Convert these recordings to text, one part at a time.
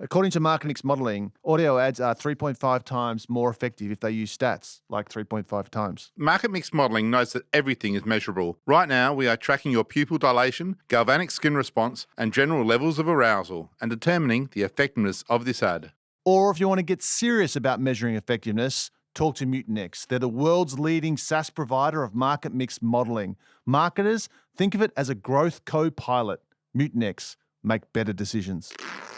According to market mix modeling, audio ads are 3.5 times more effective if they use stats, like 3.5 times. Market mix modelling knows that everything is measurable. Right now, we are tracking your pupil dilation, galvanic skin response, and general levels of arousal, and determining the effectiveness of this ad. Or if you want to get serious about measuring effectiveness, talk to Mutinex. They're the world's leading SaaS provider of market mix modeling. Marketers, think of it as a growth co-pilot. Mutinex, make better decisions.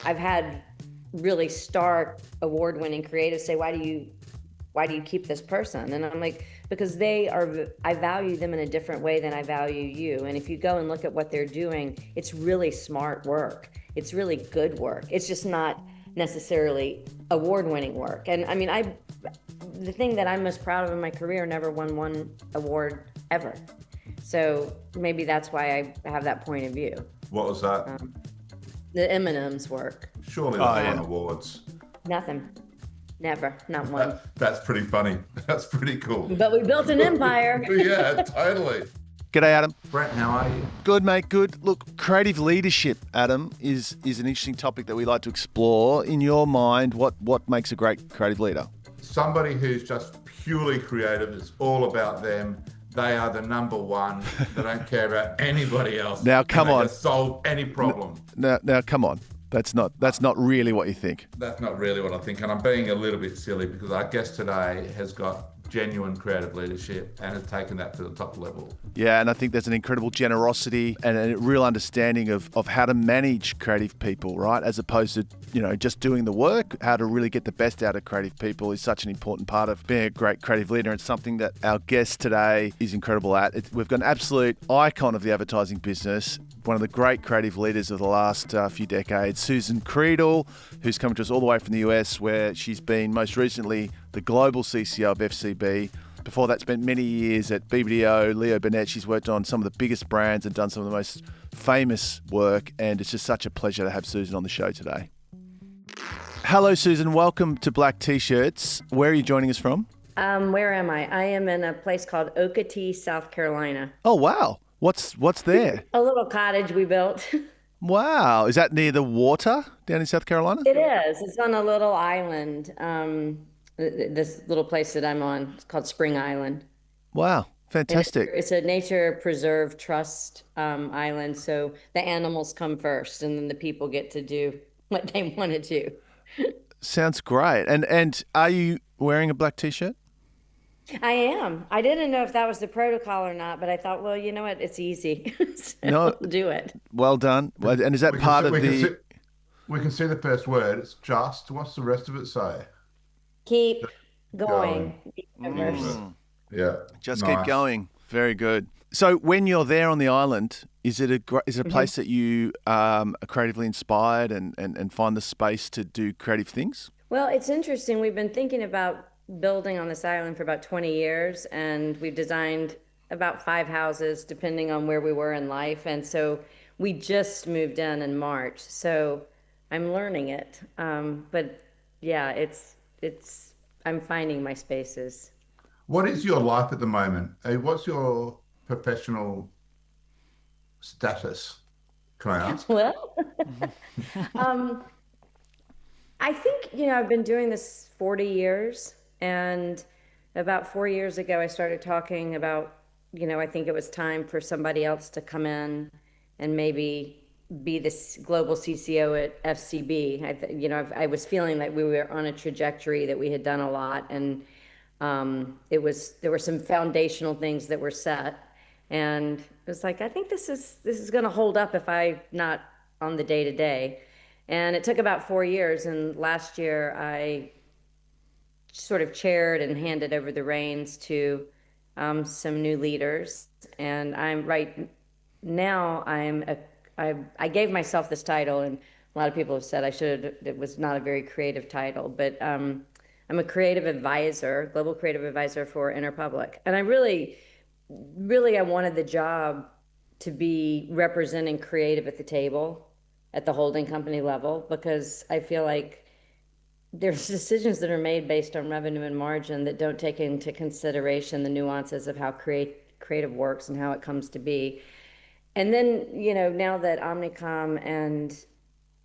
I've had really star award-winning creatives say, why do you keep this person? And I'm like, because I value them in a different way than I value you. And if you go and look at what they're doing, it's really smart work. It's really good work. It's just not necessarily award-winning work. And I mean, the thing that I'm most proud of in my career never won one award ever. So maybe that's why I have that point of view. What was that? The M&M'S work. Surely not won awards. Nothing. Never. Not one. That's pretty funny. That's pretty cool. But we built an empire. Yeah, totally. G'day, Adam. Brent, how are you? Good, mate, good. Look, creative leadership, Adam, is an interesting topic that we like to explore. In your mind, what makes a great creative leader? Somebody who's just purely creative. It's all about them. They are the number one. They don't care about anybody else. Now, come on. Just solve any problem. Now, come on. That's not really what you think. That's not really what I think. And I'm being a little bit silly because our guest today has got genuine creative leadership and has taken that to the top level. Yeah, and I think there's an incredible generosity and a real understanding of how to manage creative people, right? As opposed to, just doing the work. How to really get the best out of creative people is such an important part of being a great creative leader. It's something that our guest today is incredible at. We've got an absolute icon of the advertising business, one of the great creative leaders of the last few decades, Susan Credle, who's coming to us all the way from the US, where she's been most recently the global CCO of FCB. Before that, spent many years at BBDO, Leo Burnett. She's worked on some of the biggest brands and done some of the most famous work. And it's just such a pleasure to have Susan on the show today. Hello, Susan. Welcome to Black T-Shirts. Where are you joining us from? Where am I? I am in a place called Okatee, South Carolina. Oh, wow. What's there? A little cottage we built. Wow. Is that near the water down in South Carolina? It is. It's on a little island. This little place that I'm on, it's called Spring Island. Wow. Fantastic. It's a nature preserve trust island. So the animals come first and then the people get to do what they want to do. Sounds great. And are you wearing a black T-shirt? I am. I didn't know if that was the protocol or not, but I thought, well, you know what? It's easy. So No. I'll do it. Well done. And is that part of the... We can see the first word. It's just. What's the rest of it say? Keep going. Yeah. Just nice. keep going. Very good. So when you're there on the island, is it a place that you are creatively inspired and find the space to do creative things? Well, it's interesting. We've been thinking about building on this island for about 20 years, and we've designed about 5 houses depending on where we were in life. And so we just moved in March. So I'm learning it. But yeah, I'm finding my spaces. What is your life at the moment? What's your professional status? Can I ask? Well, I think, I've been doing this 40 years. And about 4 years ago, I started talking about, I think it was time for somebody else to come in and maybe be this global CCO at FCB. I was feeling like we were on a trajectory that we had done a lot, and there were some foundational things that were set, and it was like, I think this is going to hold up if I'm not on the day to day. And it took about 4 years, and last year I sort of chaired and handed over the reins to some new leaders, and I'm right now I gave myself this title, and a lot of people have said it was not a very creative title, but I'm a creative advisor, global creative advisor for Interpublic. And I really I wanted the job to be representing creative at the table, at the holding company level, because I feel like there's decisions that are made based on revenue and margin that don't take into consideration the nuances of how creative works and how it comes to be. And then, now that Omnicom and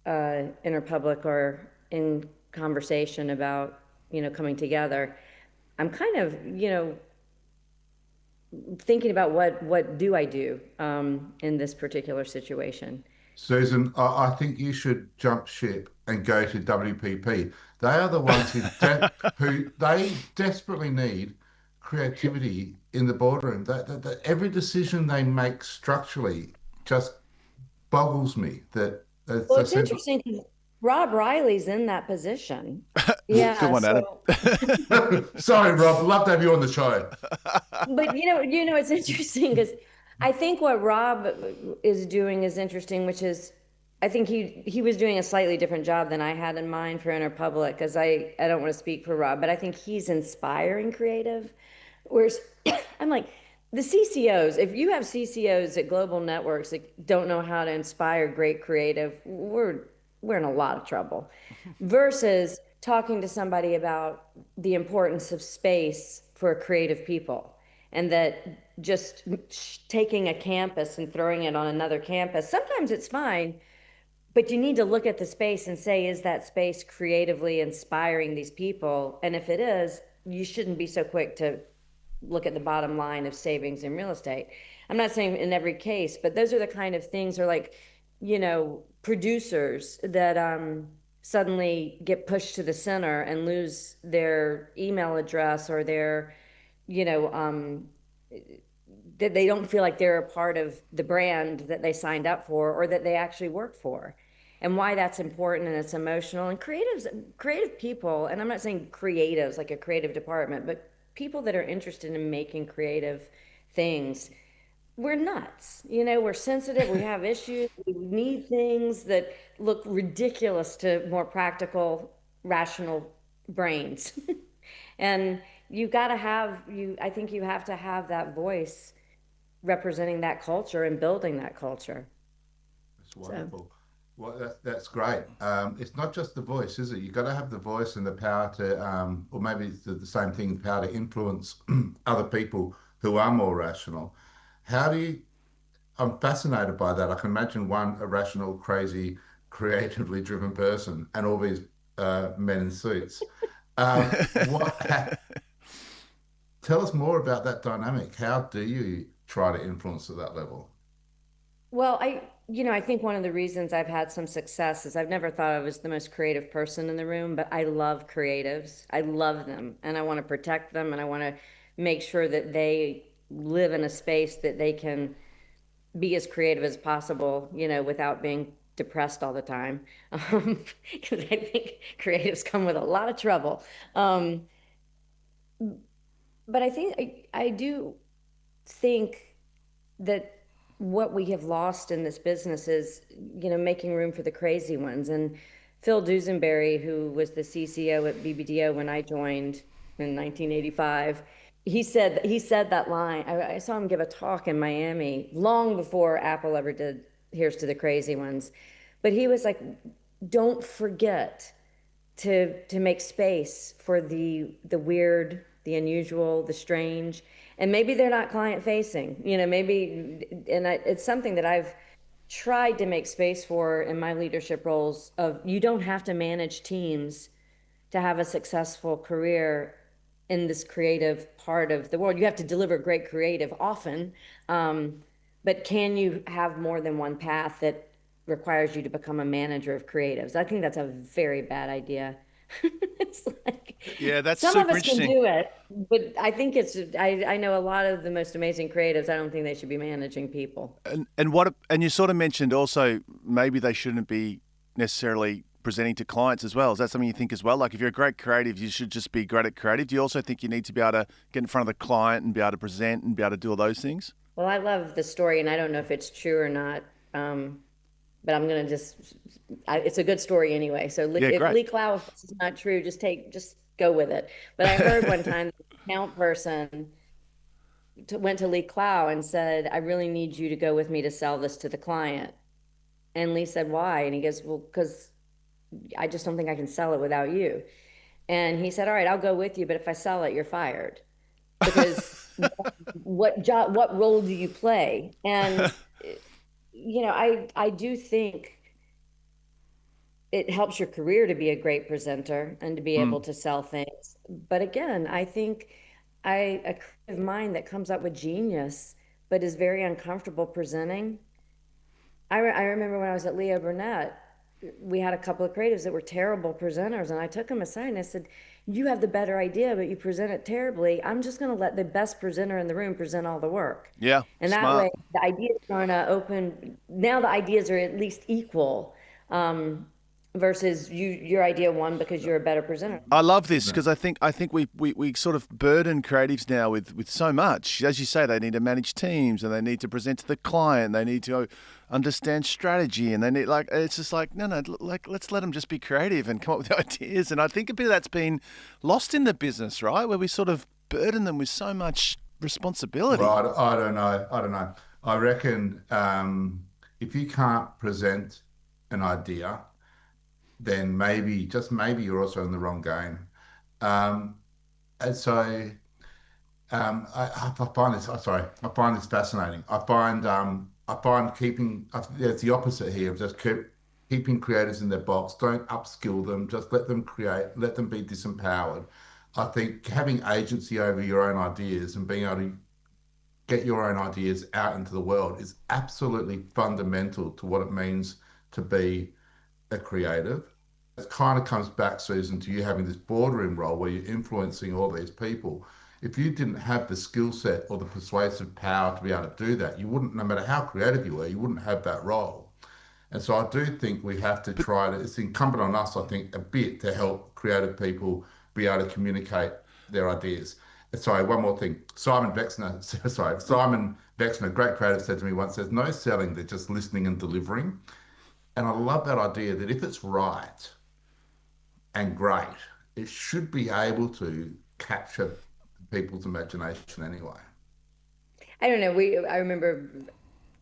Interpublic or in conversation about, coming together, I'm kind of, thinking about what do I do in this particular situation. Susan, I think you should jump ship and go to WPP. They are the ones who they desperately need creativity in the boardroom. That every decision they make structurally just boggles me. That Well, they it's simply. interesting 'cause Rob Riley's in that position. Good Yeah, one, Adam. so, Sorry, Rob. Love to have you on the show. but it's interesting because I think what Rob is doing is interesting, which is, I think he was doing a slightly different job than I had in mind for Interpublic, because I don't want to speak for Rob, but I think he's inspiring creative. Whereas I'm like, the CCOs, if you have CCOs at global networks that don't know how to inspire great creative, we're in a lot of trouble. Versus talking to somebody about the importance of space for creative people, and that just taking a campus and throwing it on another campus, sometimes it's fine, but you need to look at the space and say, is that space creatively inspiring these people? And if it is, you shouldn't be so quick to look at the bottom line of savings in real estate. I'm not saying in every case, but those are the kind of things, or like, producers that suddenly get pushed to the center and lose their email address, or their, you know, that they don't feel like they're a part of the brand that they signed up for or that they actually work for, and why that's important. And it's emotional. And creative people, and I'm not saying creatives like a creative department, but people that are interested in making creative things, we're nuts. We're sensitive, we have issues, we need things that look ridiculous to more practical, rational brains. And you got to have, I think you have to have that voice representing that culture and building that culture. It's So, wonderful. Well, that's great. It's not just the voice, is it? You've got to have the voice and the power to, or maybe it's the same thing, the power to influence other people who are more rational. How do you? I'm fascinated by that. I can imagine one irrational, crazy, creatively driven person, and all these men in suits. What? Tell us more about that dynamic. How do you try to influence at that level? well, I think one of the reasons I've had some success is I've never thought I was the most creative person in the room, but I love creatives. I love them, and I want to protect them, and I want to make sure that they live in a space that they can be as creative as possible, without being depressed all the time. Because I think creatives come with a lot of trouble. Um, but I think I do think that what we have lost in this business is, making room for the crazy ones. And Phil Dusenberry, who was the CCO at BBDO when I joined in 1985, he said that line. I saw him give a talk in Miami long before Apple ever did Here's to the Crazy Ones. But he was like, don't forget to make space for the weird, the unusual, the strange. And maybe they're not client facing, maybe, and it's something that I've tried to make space for in my leadership roles. Of, you don't have to manage teams to have a successful career in this creative part of the world. You have to deliver great creative often, but can you have more than one path that requires you to become a manager of creatives? I think that's a very bad idea. It's like, Yeah, that's some of super us can interesting. do it, but I think I know a lot of the most amazing creatives. I don't think they should be managing people. And you sort of mentioned also maybe they shouldn't be necessarily presenting to clients as well. Is that something you think as well? Like if you're a great creative, you should just be great at creative. Do you also think you need to be able to get in front of the client and be able to present and be able to do all those things? Well, I love the story, and I don't know if it's true or not. But I'm gonna it's a good story anyway. So Yeah, if great. Lee Clow, if this is not true, just go with it. But I heard one time the account person went to Lee Clow and said, I really need you to go with me to sell this to the client. And Lee said, why? And he goes, well, because I just don't think I can sell it without you. And he said, all right, I'll go with you, but if I sell it, you're fired. Because what role do you play? And I do think it helps your career to be a great presenter and to be able Mm. to sell things. But again, I think a creative mind that comes up with genius, but is very uncomfortable presenting. I remember when I was at Leo Burnett, we had a couple of creatives that were terrible presenters, and I took them aside and I said, "You have the better idea, but you present it terribly. I'm just going to let the best presenter in the room present all the work." Yeah, And that smart. way, the ideas are going to open. Now the ideas are at least equal, versus your idea won because you're a better presenter. I love this because I think we sort of burden creatives now with so much. As you say, they need to manage teams and they need to present to the client. They need to understand strategy and they need like it's just like no, like let's let them just be creative and come up with ideas. And I think a bit of that's been lost in the business, right? Where we sort of burden them with so much responsibility. Well, I don't know. I don't know. I reckon if you can't present an idea, then maybe, just maybe, you're also in the wrong game. Um, and so I find this. Sorry, I find this fascinating. I find keeping. It's the opposite here. Just keeping creators in their box. Don't upskill them. Just let them create. Let them be disempowered. I think having agency over your own ideas and being able to get your own ideas out into the world is absolutely fundamental to what it means to be a creative. It kind of comes back, Susan, to you having this boardroom role where you're influencing all these people. If you didn't have the skill set or the persuasive power to be able to do that, you wouldn't, no matter how creative you were, you wouldn't have that role. And so I do think we have to try to, it's incumbent on us, I think, a bit to help creative people be able to communicate their ideas. Sorry, one more thing. Simon Vexner, great creative, said to me once, there's no selling, they're just listening and delivering. And I love that idea that if it's right and great, it should be able to capture people's imagination anyway. I don't know. I remember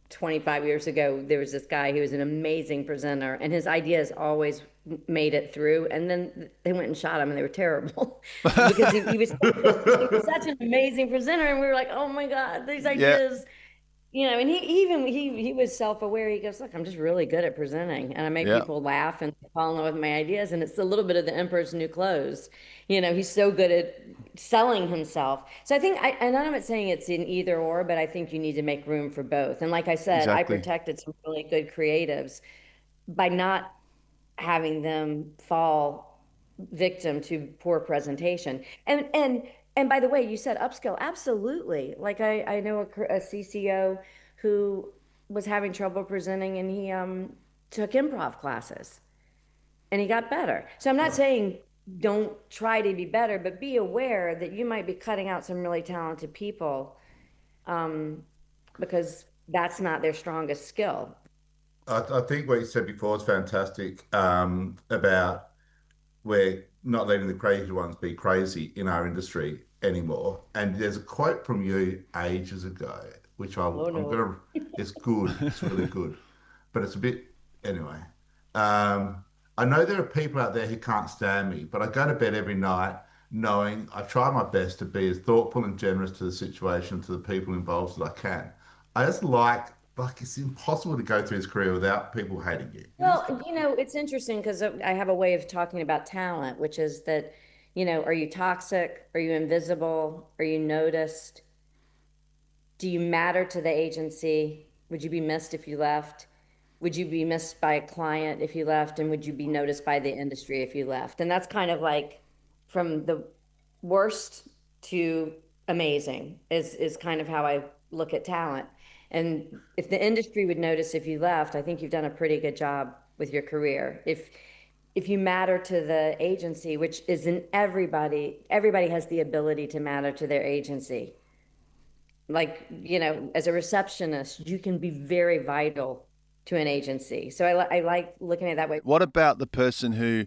25 years ago, there was this guy who was an amazing presenter, and his ideas always made it through. And then they went and shot him, and they were terrible because he was such an amazing presenter, and we were like, "Oh my God, these Yeah, ideas." And he was self-aware. He goes, "Look, I'm just really good at presenting, and I make yeah, people laugh and fall in love with my ideas." And it's a little bit of the emperor's new clothes. He's so good at selling himself. So I think, and I'm not saying it's in either or, but I think you need to make room for both. And like I said, I exactly. protected some really good creatives by not having them fall victim to poor presentation. And by the way, you said upskill. Absolutely. Like I know a CCO who was having trouble presenting, and he took improv classes and he got better. So I'm not saying don't try to be better, but be aware that you might be cutting out some really talented people, um, because that's not their strongest skill. I think what you said before is fantastic, about we're not letting the crazy ones be crazy in our industry anymore. And there's a quote from you ages ago, which Oh I'm no. gonna, it's good, it's really good, but it's a bit, anyway. Um, I know there are people out there who can't stand me, but I go to bed every night knowing I try my best to be as thoughtful and generous to the situation, to the people involved as I can. I just like it's impossible to go through this career without people hating you. It is. Well, it's interesting because I have a way of talking about talent, which is that, are you toxic? Are you invisible? Are you noticed? Do you matter to the agency? Would you be missed if you left? Would you be missed by a client if you left? And would you be noticed by the industry if you left? And that's kind of like from the worst to amazing is kind of how I look at talent. And if the industry would notice if you left, I think you've done a pretty good job with your career. If you matter to the agency, which isn't everybody has the ability to matter to their agency. Like, as a receptionist, you can be very vital to an agency. So I like looking at it that way. What about the person who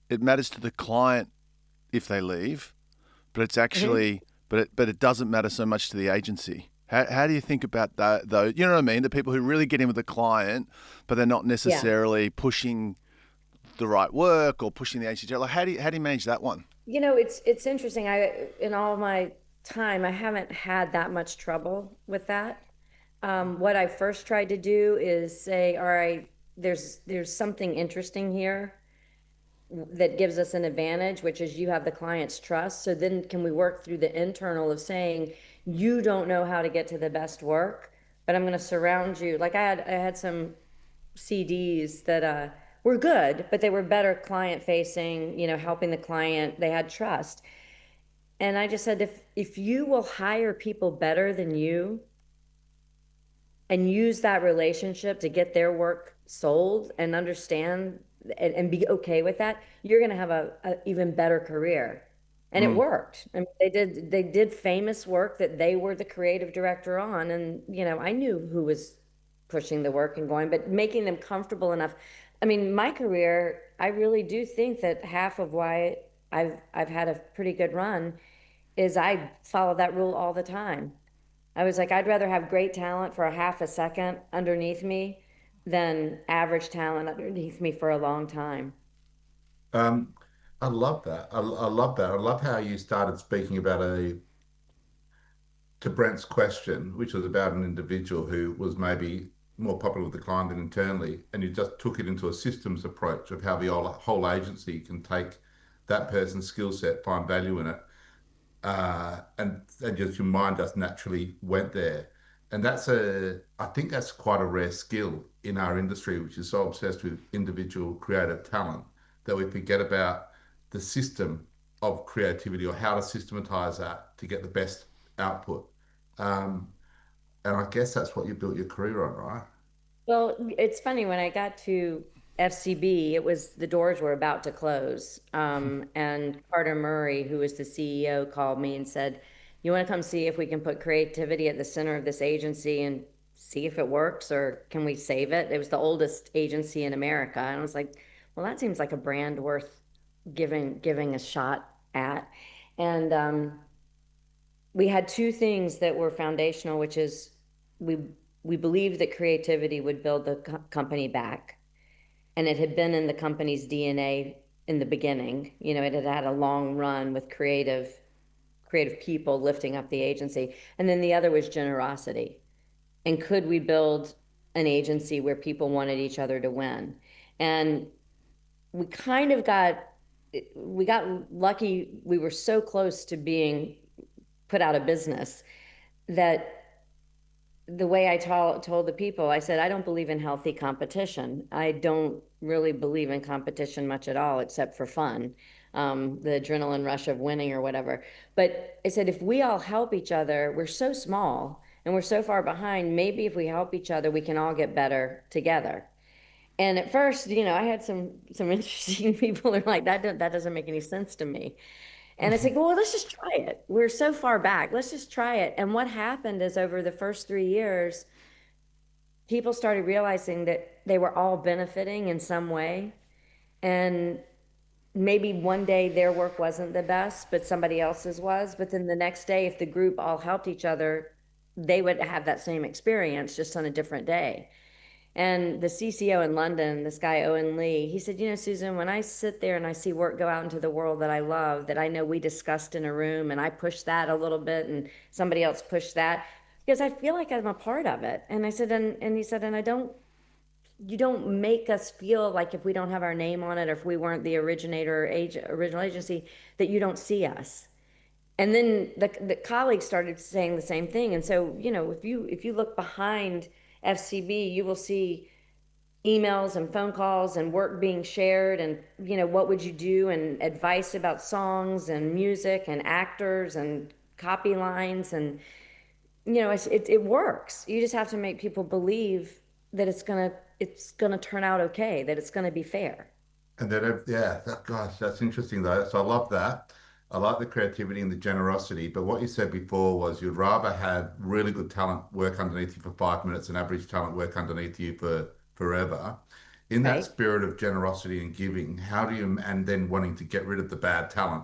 it matters to the client if they leave, but it's Mhm. actually, but it doesn't matter so much to the agency? How do you think about that, though? You know what I mean? The people who really get in with the client, but they're not Yeah. necessarily pushing the right work or pushing the agency. Like, how do you manage that one? It's interesting. In all my time, I haven't had that much trouble with that. What I first tried to do is say, all right, there's something interesting here. that gives us an advantage, which is you have the client's trust. So then can we work through the internal of saying, you don't know how to get to the best work, but I'm going to surround you. Like I had some CDs that were good, but they were better client facing, helping the client. They had trust. And I just said, if you will hire people better than you and use that relationship to get their work sold and understand and be okay with that, you're going to have a even better career. And it worked. I mean, they did famous work that they were the creative director on. And, I knew who was pushing the work and going, but making them comfortable enough. I mean, my career, I really do think that half of why I've had a pretty good run is I follow that rule all the time. I was like, I'd rather have great talent for a half a second underneath me than average talent underneath me for a long time. Um, I love that. I love that. I love how you started speaking about to Brent's question, which was about an individual who was maybe more popular with the client than internally, and you just took it into a systems approach of how the whole agency can take that person's skill set, find value in it, and just your mind just naturally went there. And I think that's quite a rare skill in our industry, which is so obsessed with individual creative talent that we forget about the system of creativity or how to systematize that to get the best output. Um, and I guess that's what you built your career on, right? Well, it's funny, when I got to FCB, it was the doors were about to close. And Carter Murray, who was the CEO, called me and said, you want to come see if we can put creativity at the center of this agency and see if it works, or can we save it? It was the oldest agency in America. And I was like, well, that seems like a brand worth giving a shot at. And we had two things that were foundational, which is we we believed that creativity would build the company back, and it had been in the company's DNA in the beginning. It had had a long run with creative people lifting up the agency. And then the other was generosity. And could we build an agency where people wanted each other to win? And we kind of got lucky. We were so close to being put out of business that the way I told the people, I said, I don't believe in healthy competition. I don't really believe in competition much at all, except for fun, the adrenaline rush of winning or whatever. But I said, if we all help each other, we're so small and we're so far behind. Maybe if we help each other, we can all get better together. And at first, I had some interesting people that are like, that doesn't make any sense to me. And I said, well, let's just try it. We're so far back. Let's just try it. And what happened is, over the first 3 years, people started realizing that they were all benefiting in some way. And maybe one day their work wasn't the best, but somebody else's was. But then the next day, if the group all helped each other, they would have that same experience, just on a different day. And the CCO in London, this guy, Owen Lee, he said, Susan, when I sit there and I see work go out into the world that I love, that I know we discussed in a room, and I push that a little bit and somebody else pushed that, because I feel like I'm a part of it. And I said, and he said, and you don't make us feel like, if we don't have our name on it, or if we weren't the original agency, that you don't see us. And then the colleagues started saying the same thing. And so, if you look behind FCB, you will see emails and phone calls and work being shared, and what would you do, and advice about songs and music and actors and copy lines. And it works. You just have to make people believe that it's gonna turn out okay, that it's gonna be fair. And then, yeah, gosh, that's interesting though. So I love that. I like the creativity and the generosity. But what you said before was you'd rather have really good talent work underneath you for 5 minutes than average talent work underneath you for forever. In that Right. spirit of generosity and giving, and then wanting to get rid of the bad talent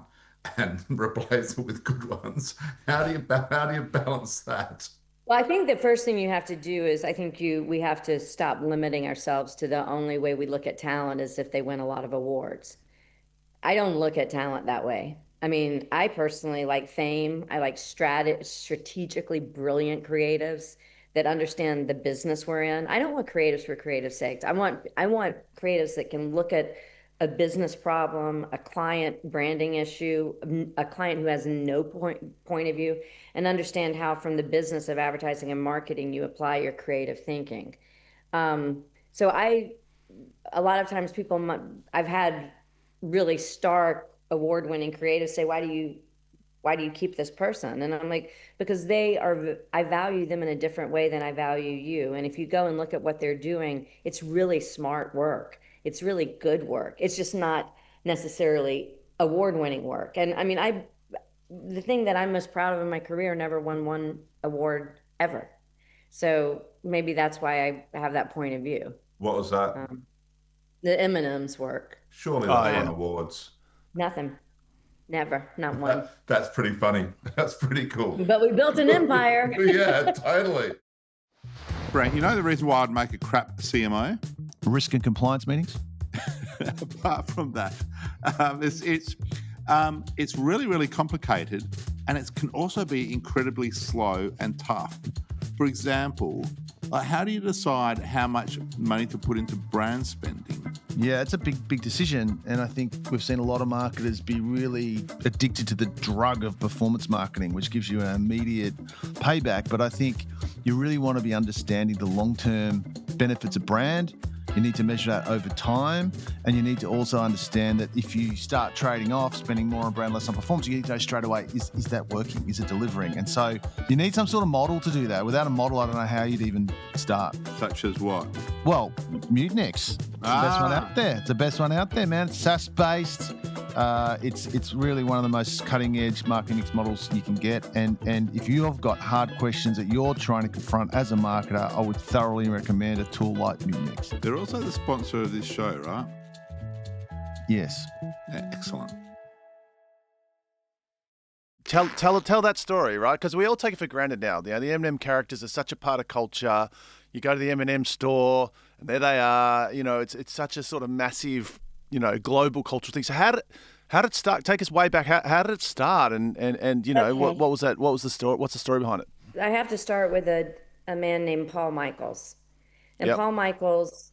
and replace it with good ones, how do you balance that? Well, I think the first thing you have to do is, I think we have to stop limiting ourselves to the only way we look at talent is if they win a lot of awards. I don't look at talent that way. I mean, I personally like fame. I like strategically brilliant creatives that understand the business we're in. I don't want creatives for creative sake. I want creatives that can look at a business problem, a client branding issue, a client who has no point of view, and understand how from the business of advertising and marketing you apply your creative thinking. So a lot of times I've had really stark award-winning creatives say, why do you keep this person? And I'm like, because I value them in a different way than I value you. And if you go and look at what they're doing, it's really smart work. It's really good work. It's just not necessarily award-winning work. And I mean, the thing that I'm most proud of in my career never won one award ever. So maybe that's why I have that point of view. What was that? The M&M'S work. Surely that won awards. Nothing. Never. Not one. That's pretty funny. That's pretty cool. But we built an empire. Yeah, totally. Brent, you know the reason why I'd make a crap CMO? Risk and compliance meetings? Apart from that, it's really, really complicated, and it can also be incredibly slow and tough. For example, like how do you decide how much money to put into brand spending? Yeah, it's a big decision. And I think we've seen a lot of marketers be really addicted to the drug of performance marketing, which gives you an immediate payback. But I think you really want to be understanding the long-term benefits of brand. You need to measure that over time, and you need to also understand that if you start trading off, spending more on brand, less on performance, you need to know straight away, is that working? Is it delivering? And so you need some sort of model to do that. Without a model, I don't know how you'd even start. Such as what? Well, Mutinex. It's the best one out there. It's the best one out there, man. It's SaaS-based. It's really one of the most cutting-edge marketing mix models you can get. And if you have got hard questions that you're trying to confront as a marketer, I would thoroughly recommend a tool like Mutinex. They're also the sponsor of this show, right? Yes. Yeah, excellent. Tell that story, right? Because we all take it for granted now. The M&M characters are such a part of culture. You go to the M&M store, and there they are. You know, it's such a sort of massive, global cultural thing. So how did it start? Take us way back. How did it start? And Okay. what was that? What was the story? What's the story behind it? I have to start with a man named Paul Michaels. And Yep. Paul Michaels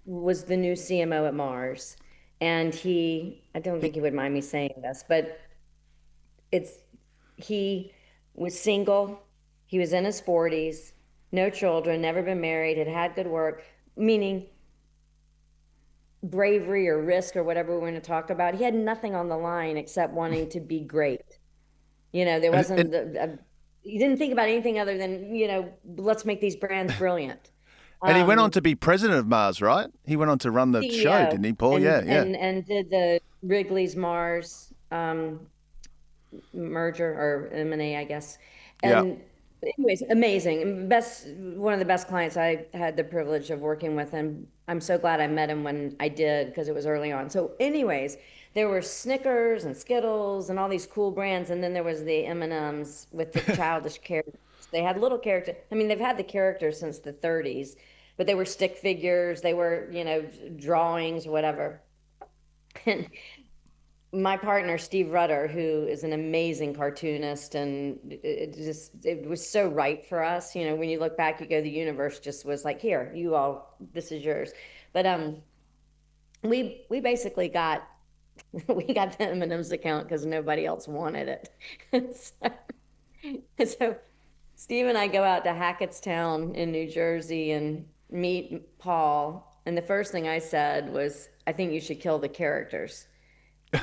was the new CMO at Mars. And I don't think he would mind me saying this, but he was single. He was in his 40s, no children, never been married, had good work, meaning bravery or risk or whatever we're going to talk about. He had nothing on the line except wanting to be great. There wasn't, he didn't think about anything other than, let's make these brands brilliant. And he went on to be president of Mars, right? He went on to run the CEO, show, didn't he, Paul? And did the Wrigley's Mars merger, or M&A, I guess. And anyways, amazing. One of the best clients I had the privilege of working with, and I'm so glad I met him when I did, because it was early on. So anyways, there were Snickers and Skittles and all these cool brands, and then there was the M&M'S with the childish characters. They had little characters. I mean, they've had the characters since the 30s, but they were stick figures. They were, drawings, whatever. And my partner, Steve Rudder, who is an amazing cartoonist, and it was so right for us. When you look back, you go, the universe just was like, here, you all, this is yours. But we basically got the M&M's account because nobody else wanted it. So Steve and I go out to Hackettstown in New Jersey and meet Paul. And the first thing I said was, I think you should kill the characters.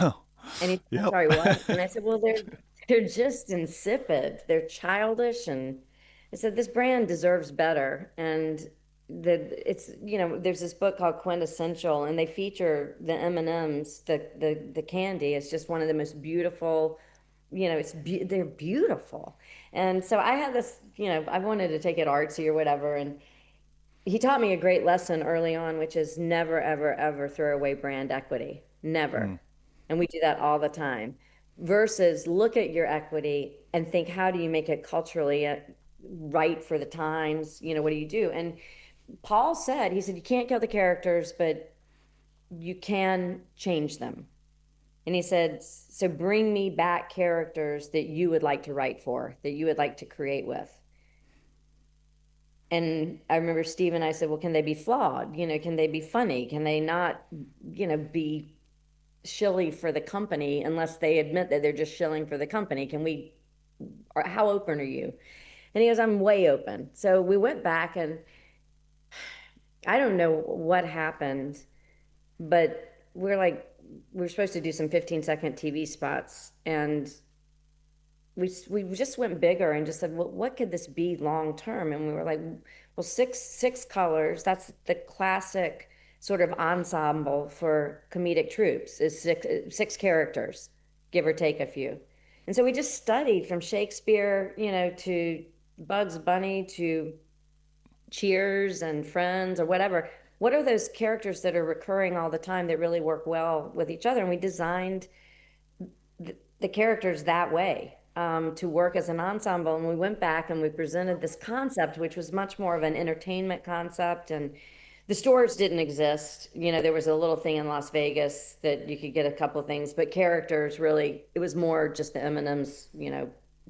Oh. And he said, sorry, what? And I said, well, they're just insipid. They're childish. And I said, this brand deserves better. And there's this book called Quintessential, and they feature the M&M's, the candy. It's just one of the most beautiful, they're beautiful. And so I had this, I wanted to take it artsy or whatever. And he taught me a great lesson early on, which is never, ever, ever throw away brand equity. Never. And we do that all the time. Versus look at your equity and think, how do you make it culturally right for the times? What do you do? And Paul said, he said, you can't kill the characters, but you can change them. And he said, so bring me back characters that you would like to write for, that you would like to create with. And I remember Steve and I said, well, can they be flawed? Can they be funny? Can they not, be shilly for the company unless they admit that they're just shilling for the company. Or how open are you? And he goes, I'm way open. So we went back, and I don't know what happened, but we're supposed to do some 15-second TV spots, and we just went bigger and just said, well, what could this be long term? And we were like, well, six colors. That's the classic sort of ensemble for comedic troops, is six characters, give or take a few. And so we just studied from Shakespeare, to Bugs Bunny, to Cheers and Friends or whatever. What are those characters that are recurring all the time that really work well with each other? And we designed the characters that way, to work as an ensemble. And we went back and we presented this concept, which was much more of an entertainment concept. And the stores didn't exist. There was a little thing in Las Vegas that you could get a couple of things, but characters, really, it was more just the M&M'S,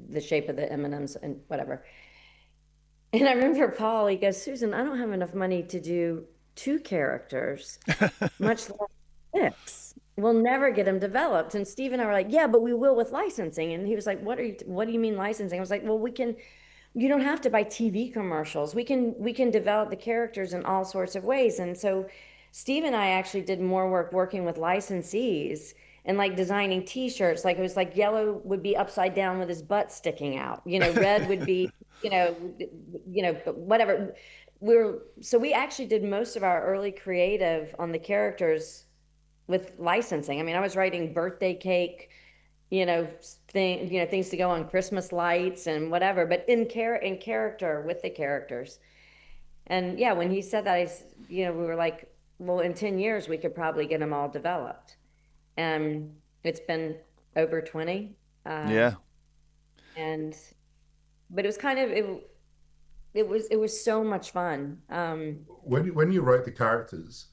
the shape of the M&M'S and whatever. And I remember Paul, he goes, Susan, I don't have enough money to do 2 characters, much less 6. We'll never get them developed. And Steve and I were like, yeah, but we will with licensing. And he was like, what do you mean licensing? I was like, well, you don't have to buy TV commercials. We can develop the characters in all sorts of ways. And so Steve and I actually did more work working with licensees and like designing T-shirts. Like it was like yellow would be upside down with his butt sticking out. Red would be, whatever. So we actually did most of our early creative on the characters with licensing. I mean, I was writing birthday cake, things to go on Christmas lights and whatever, but in character with the characters. And yeah, when he said that, we were like, well, in 10 years, we could probably get them all developed. And it's been over 20. Yeah. But it was kind of, it was so much fun. When you wrote the characters,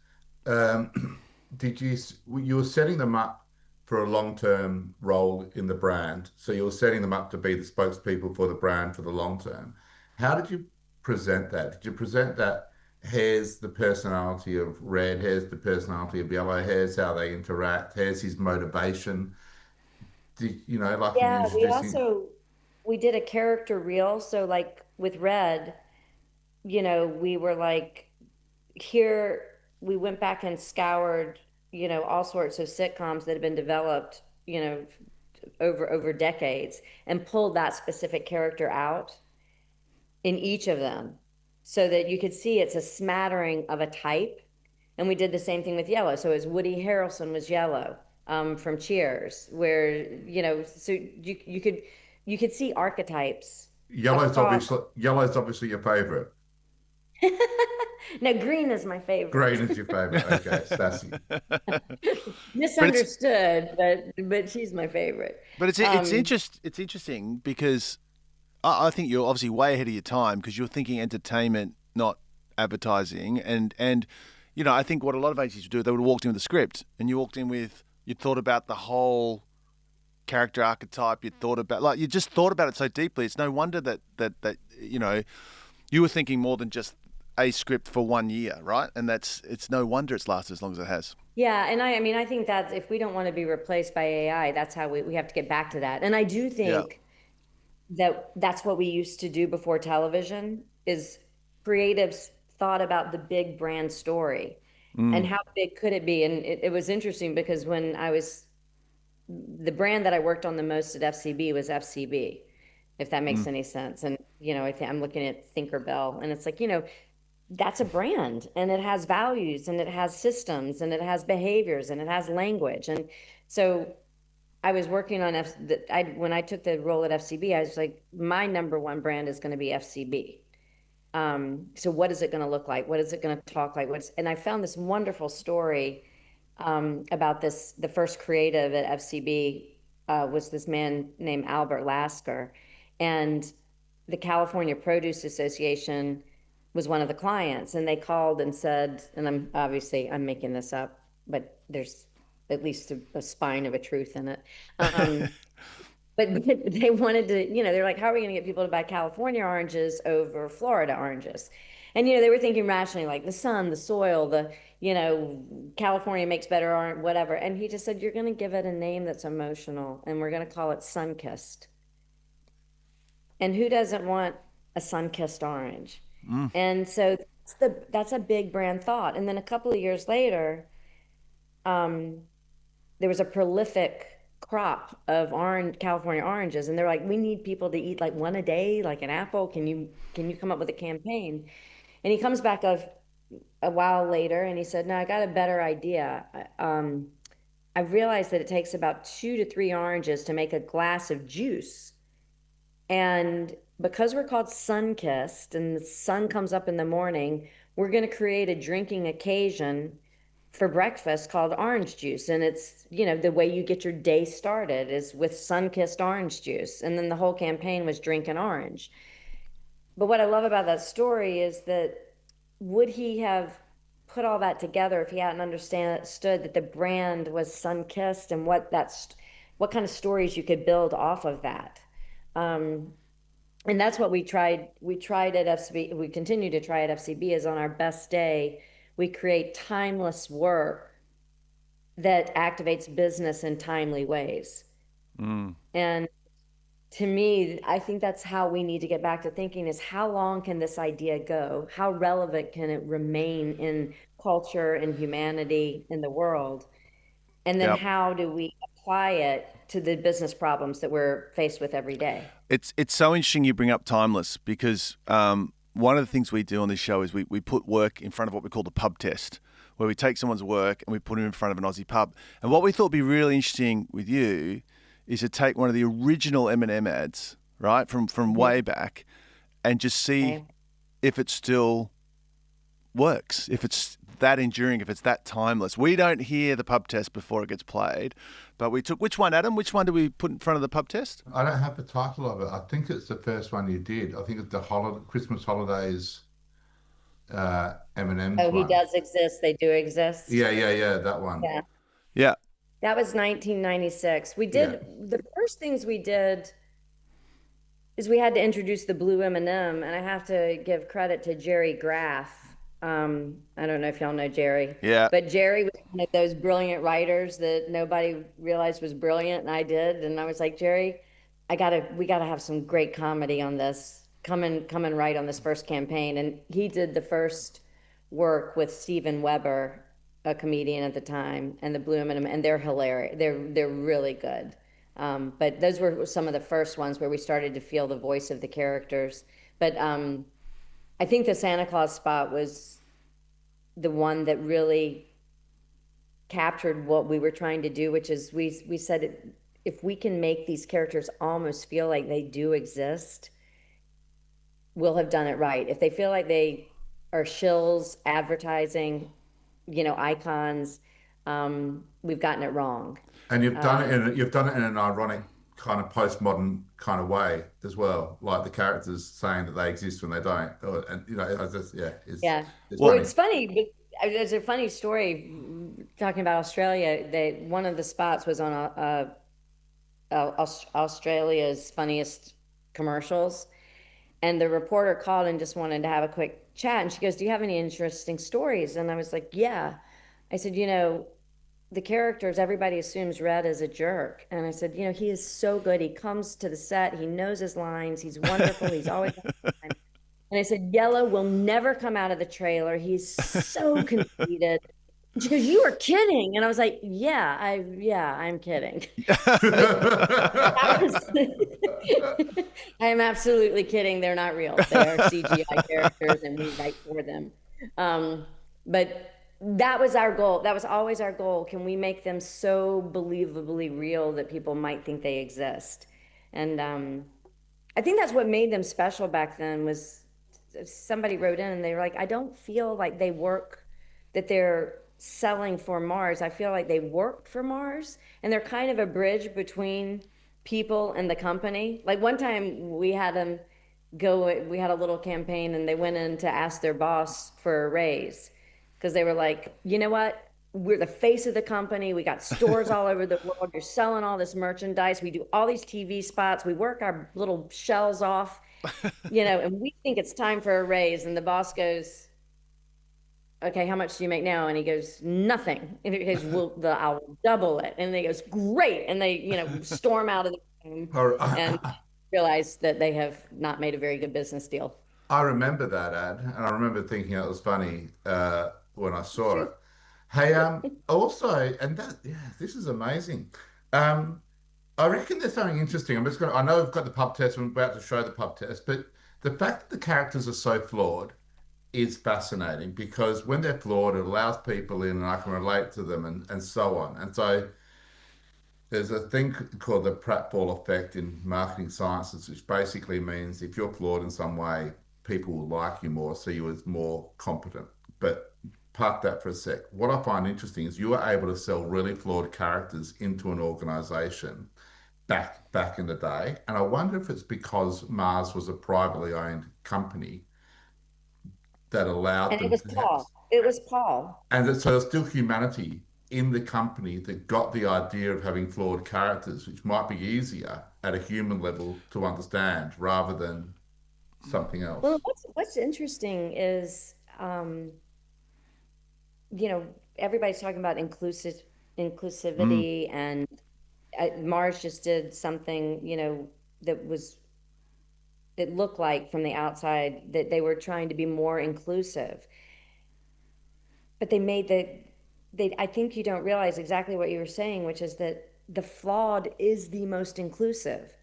you were setting them up for a long-term role in the brand, so you were setting them up to be the spokespeople for the brand for the long term. How did you present that? Did you present that here's the personality of Red, here's the personality of Yellow, here's how they interact, here's his motivation? Yeah, we did a character reel. So like with Red, we were like, here, we went back and scoured, all sorts of sitcoms that had been developed, over decades, and pulled that specific character out in each of them so that you could see it's a smattering of a type. And we did the same thing with Yellow. So as Woody Harrelson was Yellow, from Cheers, where, so you could see archetypes. Yellow's obviously your favorite. No, green is my favorite. Green is your favorite. Okay, Sassy. Misunderstood, but she's my favorite. But it's interesting because I think you're obviously way ahead of your time because you're thinking entertainment, not advertising. And I think what a lot of agencies would do, they would have walked in with a script, and you thought about the whole character archetype. You just thought about it so deeply. It's no wonder that you were thinking more than just a script for 1 year, right? And it's no wonder it's lasted as long as it has. Yeah, and I think that if we don't want to be replaced by AI, that's how we have to get back to that. And I do think that's what we used to do before television, is creatives thought about the big brand story and how big could it be. And it was interesting because when the brand that I worked on the most at FCB was FCB, if that makes any sense. And, I'm looking at Tinkerbell, and it's like, that's a brand, and it has values, and it has systems, and it has behaviors, and it has language. And so I was working on when I took the role at FCB, I was like, my number one brand is going to be FCB. So what is it going to look like? What is it going to talk like? And I found this wonderful story about this. The first creative at FCB was this man named Albert Lasker, and the California Produce Association was one of the clients, and they called and said, and I'm making this up, but there's at least a spine of a truth in it. But they wanted to, they're like, how are we going to get people to buy California oranges over Florida oranges? And, they were thinking rationally, like the sun, the soil, California makes better art, whatever. And he just said, you're going to give it a name that's emotional, and we're going to call it Sun-Kissed. And who doesn't want a sun-kissed orange? And so that's a big brand thought. And then a couple of years later, there was a prolific crop of California oranges, and they're like, we need people to eat like one a day, like an apple. Can you come up with a campaign? And he comes back a while later, and he said, no, I got a better idea. I've realized that it takes about 2 to 3 oranges to make a glass of juice. And because we're called Sun-Kissed and the sun comes up in the morning, we're going to create a drinking occasion for breakfast called orange juice. And it's, the way you get your day started is with sun-kissed orange juice. And then the whole campaign was drink an orange. But what I love about that story is that would he have put all that together if he hadn't understood that the brand was sun-kissed and what kind of stories you could build off of that. And that's what we tried. We tried at FCB. We continue to try at FCB. Is on our best day, we create timeless work that activates business in timely ways. And to me, I think that's how we need to get back to thinking: is how long can this idea go? How relevant can it remain in culture and humanity in the world? And then how do we apply it to the business problems that we're faced with every day? It's so interesting you bring up timeless, because one of the things we do on this show is we put work in front of what we call the pub test, where we take someone's work and we put it in front of an Aussie pub. And what we thought would be really interesting with you is to take one of the original M&M ads, right, from way back, and just see if it still works, if it's that enduring, if it's that timeless. We don't hear the pub test before it gets played, but we took, which one, Adam? Which one do we put in front of the pub test? I don't have the title of it. I think it's the first one you did. I think it's the Christmas holidays M&M'S Oh, he one. does exist. They do exist. Yeah, that one. Yeah. That was 1996. We did the first things we did is we had to introduce the blue M&M, and I have to give credit to Jerry Graff. I don't know if y'all know Jerry. Yeah. But Jerry was one of those brilliant writers that nobody realized was brilliant, and I did. And I was like, Jerry, we gotta have some great comedy on this. Come and write on this first campaign. And he did the first work with Steven Weber, a comedian at the time, and the Blue M&M, and they're hilarious. They're really good. But those were some of the first ones where we started to feel the voice of the characters. But I think the Santa Claus spot was the one that really captured what we were trying to do, which is we said, if we can make these characters almost feel like they do exist, we'll have done it right. If they feel like they are shills, advertising, icons, we've gotten it wrong. And you've done it in an ironic kind of postmodern kind of way as well, like the characters saying that they exist when they don't. It's funny. There's a funny story talking about Australia. One of the spots was on Australia's funniest commercials, and the reporter called and just wanted to have a quick chat, and she goes, do you have any interesting stories? And I was like, yeah. I said, the characters, everybody assumes Red is a jerk. And I said, he is so good. He comes to the set. He knows his lines. He's wonderful. He's always on time. And I said, Yellow will never come out of the trailer. He's so conceited. And she goes, you were kidding. And I was like, I'm kidding. I am absolutely kidding. They're not real. They are CGI characters, and we write for them. But that was our goal. That was always our goal. Can we make them so believably real that people might think they exist? And I think that's what made them special back then. Was somebody wrote in and they were like, I don't feel like they work, that they're selling for Mars. I feel like they worked for Mars, and they're kind of a bridge between people and the company. Like one time we had them we had a little campaign, and they went in to ask their boss for a raise, because they were like, you know what? We're the face of the company. We got stores all over the world. You're selling all this merchandise. We do all these TV spots. We work our little shells off, And we think it's time for a raise, and the boss goes, okay, how much do you make now? And he goes, nothing. And he goes, well, I'll double it. And he goes, great. And they, storm out of the room and realize that they have not made a very good business deal. I remember that ad, and I remember thinking it was funny when I saw it. Hey, also, and that, yeah, this is amazing. Um, I reckon there's something interesting. I know we've got the pub test, we're about to show the pub test, but the fact that the characters are so flawed is fascinating because when they're flawed, it allows people in and I can relate to them and so on. And so there's a thing called the pratfall effect in marketing sciences, which basically means if you're flawed in some way, people will like you more, see you as more competent. But park that for a sec. What I find interesting is you are able to sell really flawed characters into an organization back in the day. And I wonder if it's because Mars was a privately owned company that allowed And it them was to have, Paul. It was Paul. and so there's still humanity in the company that got the idea of having flawed characters, which might be easier at a human level to understand rather than something Well, else. what's interesting is, everybody's talking about Mm. inclusivity, and Mars just did something, that was, it looked like from the outside that they were trying to be more inclusive, but I think you don't realize exactly what you were saying, which is that the flawed is the most inclusive.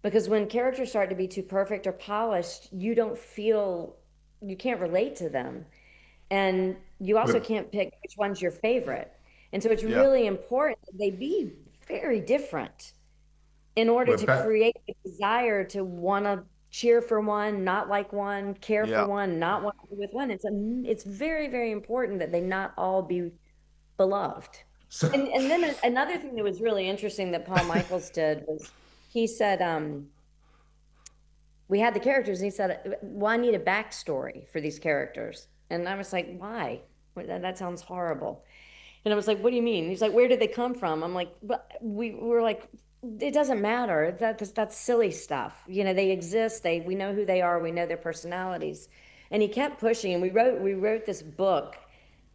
Because when characters start to be too perfect or polished, you can't relate to them. And you also We're, can't pick which one's your favorite. And so it's Yeah. really important that they be very different in order we're to back. create a desire to want to cheer for one, not like one, care for Yeah. one, not want to be with one. It's very, very important that they not all be beloved. So, And then another thing that was really interesting that Paul Michaels did was he said, we had the characters, and he said, well, I need a backstory for these characters. And I was like, why? That sounds horrible. And I was like, what do you mean? He's like, where did they come from? I'm like, but we were like, it doesn't matter. That's silly stuff. They exist. We know who they are. We know their personalities. And he kept pushing, and we wrote this book,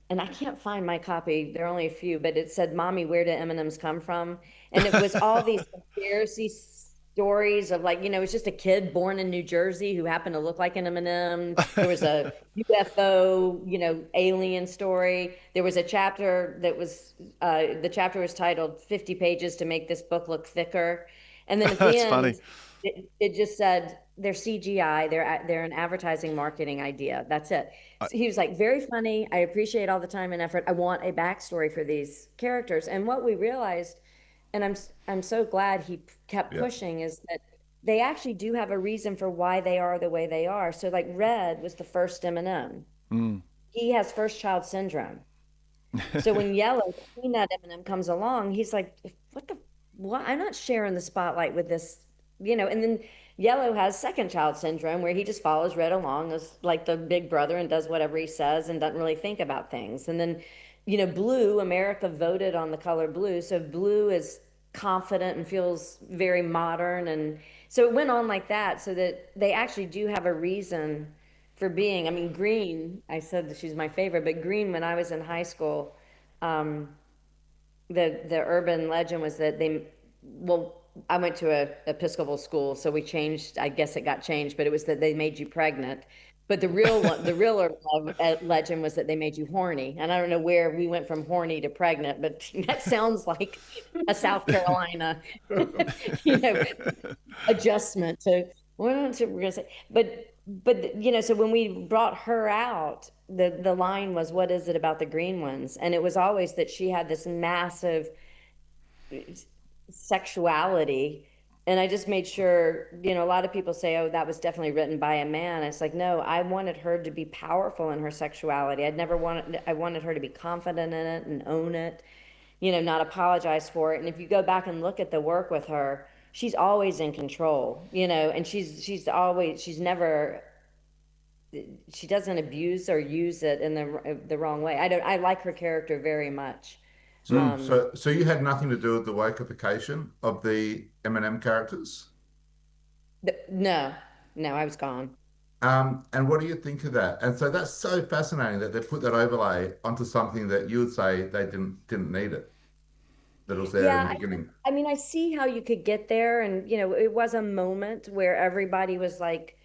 and I can't find my copy. There are only a few, but it said, Mommy, where do M&M's come from? And it was all these conspiracy stories of, like, it's just a kid born in New Jersey who happened to look like an M&M. There was a UFO, alien story. There was a chapter the chapter was titled 50 pages to make this book look thicker. And then at the That's funny. end, it just said they're CGI, they're an advertising marketing idea. That's it. I, So he was like, very funny. I appreciate all the time and effort. I want a backstory for these characters. And what we realized, and I'm so glad he kept yeah. pushing, is that they actually do have a reason for why they are the way they are. So like Red was the first M&M. mm. He has first child syndrome. So when Yellow, the peanut M&M, comes along, he's like, what? I'm not sharing the spotlight with this, and then Yellow has second child syndrome, where he just follows Red along as like the big brother and does whatever he says and doesn't really think about things. And then, Blue, America voted on the color blue. So Blue is confident and feels very modern. And so it went on like that, so that they actually do have a reason for being. I mean, Green, I said that she's my favorite, but Green, when I was in high school, um, the urban legend was that well, I went to a Episcopal school, so we changed. I guess it got changed, but it was that they made you pregnant. But the real legend was that they made you horny. And I don't know where we went from horny to pregnant, but that sounds like a South Carolina, you know, adjustment to what we're gonna say. But so when we brought her out, the line was, what is it about the green ones? And it was always that she had this massive sexuality. And I just made sure, a lot of people say, oh, that was definitely written by a man. It's like, no, I wanted her to be powerful in her sexuality. I wanted her to be confident in it and own it, not apologize for it. And if you go back and look at the work with her, she's always in control, and she's never, she doesn't abuse or use it in the wrong way. I like her character very much. So you had nothing to do with the wokeification of the M&M characters? No. no, I was gone. And what do you think of that? And so that's so fascinating that they put that overlay onto something that you would say they didn't need it, that was there in the Yeah, beginning. I mean, I see how you could get there, and it was a moment where everybody was like,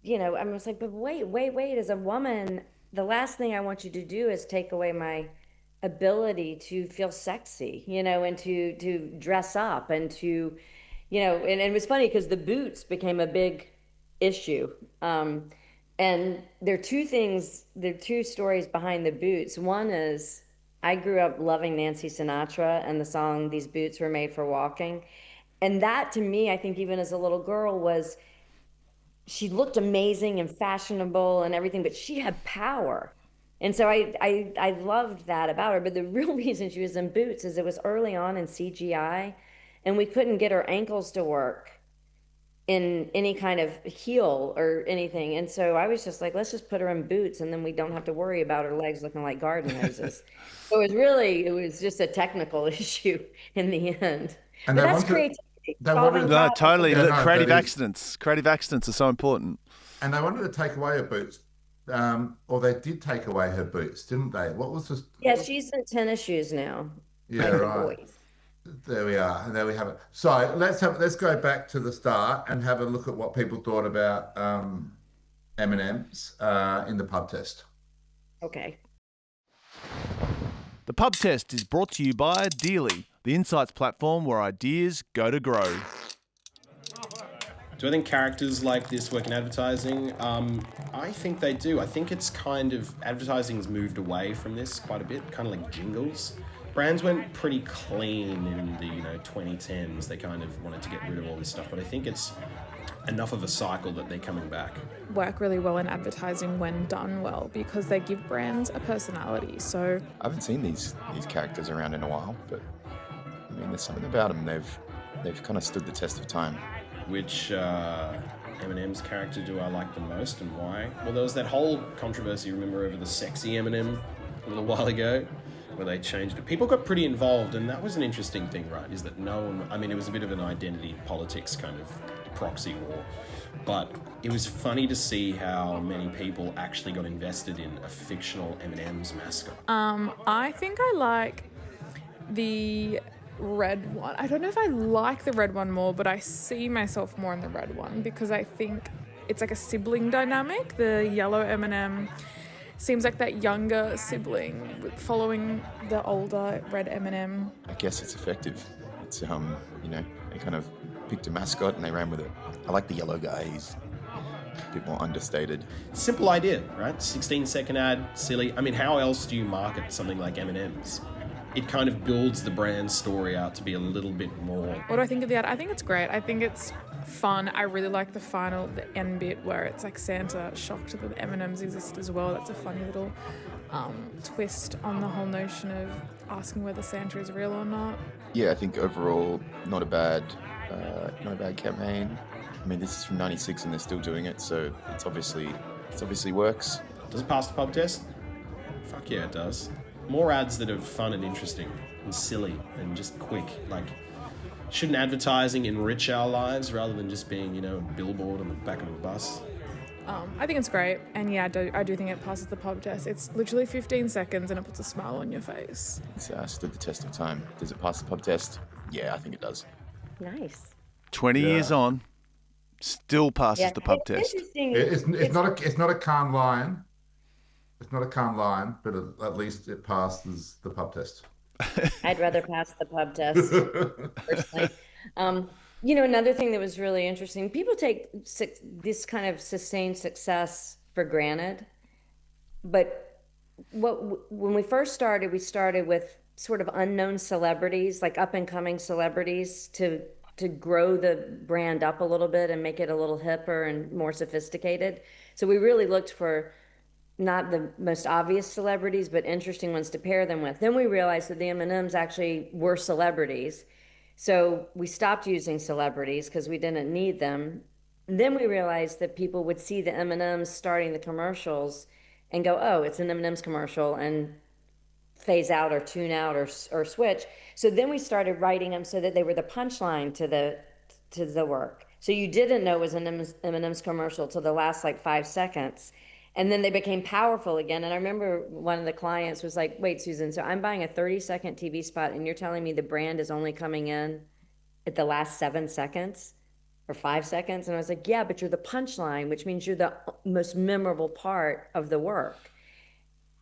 I was like, but wait, as a woman, the last thing I want you to do is take away my ability to feel sexy, and to dress up and to, and it was funny because the boots became a big issue. And there are two stories behind the boots. One is I grew up loving Nancy Sinatra and the song These Boots Were Made for Walking. And that to me, I think even as a little girl was she looked amazing and fashionable and everything, but she had power. And so I loved that about her. But the real reason she was in boots is it was early on in CGI, and we couldn't get her ankles to work in any kind of heel or anything. And so I was just like, let's just put her in boots, and then we don't have to worry about her legs looking like garden hoses. So it was just a technical issue in the end. And But they that's wanted, creativity, they solving wanted, No, problems. totally. yeah, Look, no, creative that is, accidents. Creative accidents are so important. and they wanted to take away her boots, or they did take away her boots, didn't they? What was this? Yeah, she's in tennis shoes now, Yeah, like the right. boys. There we are, and there we have it. So let's go back to the start and have a look at what people thought about M&M's in the pub test. Okay. The pub test is brought to you by Dealy, the insights platform where ideas go to grow. Do I think characters like this work in advertising? I think they do. I think it's kind of, advertising's moved away from this quite a bit, kind of like jingles. Brands went pretty clean in the 2010s. They kind of wanted to get rid of all this stuff, but I think it's enough of a cycle that they're coming back. Work really well in advertising when done well because they give brands a personality. So I haven't seen these characters around in a while, but I mean, there's something about them. They've kind of stood the test of time. Which M&M'S character do I like the most and why? Well, there was that whole controversy, remember, over the sexy M&M a little while ago, where they changed it. People got pretty involved, and that was an interesting thing, right? Is that no one, I mean, it was a bit of an identity politics kind of proxy war, but it was funny to see how many people actually got invested in a fictional M&M's mascot. I think I like the red one. I don't know if I like the red one more, but I see myself more in the red one because I think it's like a sibling dynamic. The yellow M&M seems like that younger sibling following the older red M&M. I guess it's effective. It's they kind of picked a mascot and they ran with it. I like the yellow guy. He's a bit more understated. Simple idea, right? 16-second ad, silly. I mean, how else do you market something like M&M's? It kind of builds the brand story out to be a little bit more. What do I think of the ad? I think it's great. I think it's fun. I really like the end bit where it's like Santa shocked that M&M's exist as well. That's a funny little twist on the whole notion of asking whether Santa is real or not. Yeah, I think overall not a bad campaign. I mean, this is from '96 and they're still doing it, so it's obviously works. Does it pass the pub test? Fuck yeah, it does. More ads that are fun and interesting and silly and just quick. Like, shouldn't advertising enrich our lives rather than just being, a billboard on the back of a bus? I think it's great, and yeah, I do think it passes the pub test. It's literally 15 seconds and it puts a smile on your face. It's stood the test of time. Does it pass the pub test? Yeah, I think it does. Nice. 20 years on, still passes the pub It's test. interesting. It's not a calm lion. It's not a calm lion, but at least it passes the pub test. I'd rather pass the pub test personally. Another thing that was really interesting, people take this kind of sustained success for granted, but when we first started, we started with sort of unknown celebrities, like up and coming celebrities, to grow the brand up a little bit and make it a little hipper and more sophisticated. So we really looked for not the most obvious celebrities, but interesting ones to pair them with. Then we realized that the M&Ms actually were celebrities. So we stopped using celebrities because we didn't need them. And then we realized that people would see the M&Ms starting the commercials and go, oh, it's an M&Ms commercial, and phase out or tune out or switch. So then we started writing them so that they were the punchline to the work. So you didn't know it was an M&M's commercial till the last like 5 seconds. And then they became powerful again. And I remember one of the clients was like, wait, Susan, so I'm buying a 30-second TV spot and you're telling me the brand is only coming in at the last 7 seconds or 5 seconds? And I was like, yeah, but you're the punchline, which means you're the most memorable part of the work.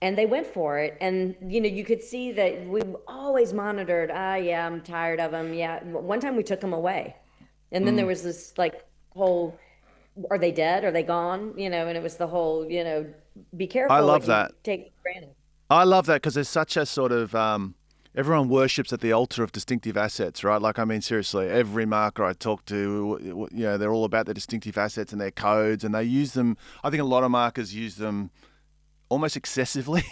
And they went for it. And, you could see that we always monitored, yeah, I'm tired of them. Yeah. One time we took them away. And then there was this like whole, are they dead? Are they gone? And it was the whole, be careful. I love what you that. Take for granted. I love that because there's such a sort of everyone worships at the altar of distinctive assets, right? Like, I mean, seriously, every marketer I talk to, they're all about their distinctive assets and their codes, and they use them. I think a lot of marketers use them almost excessively.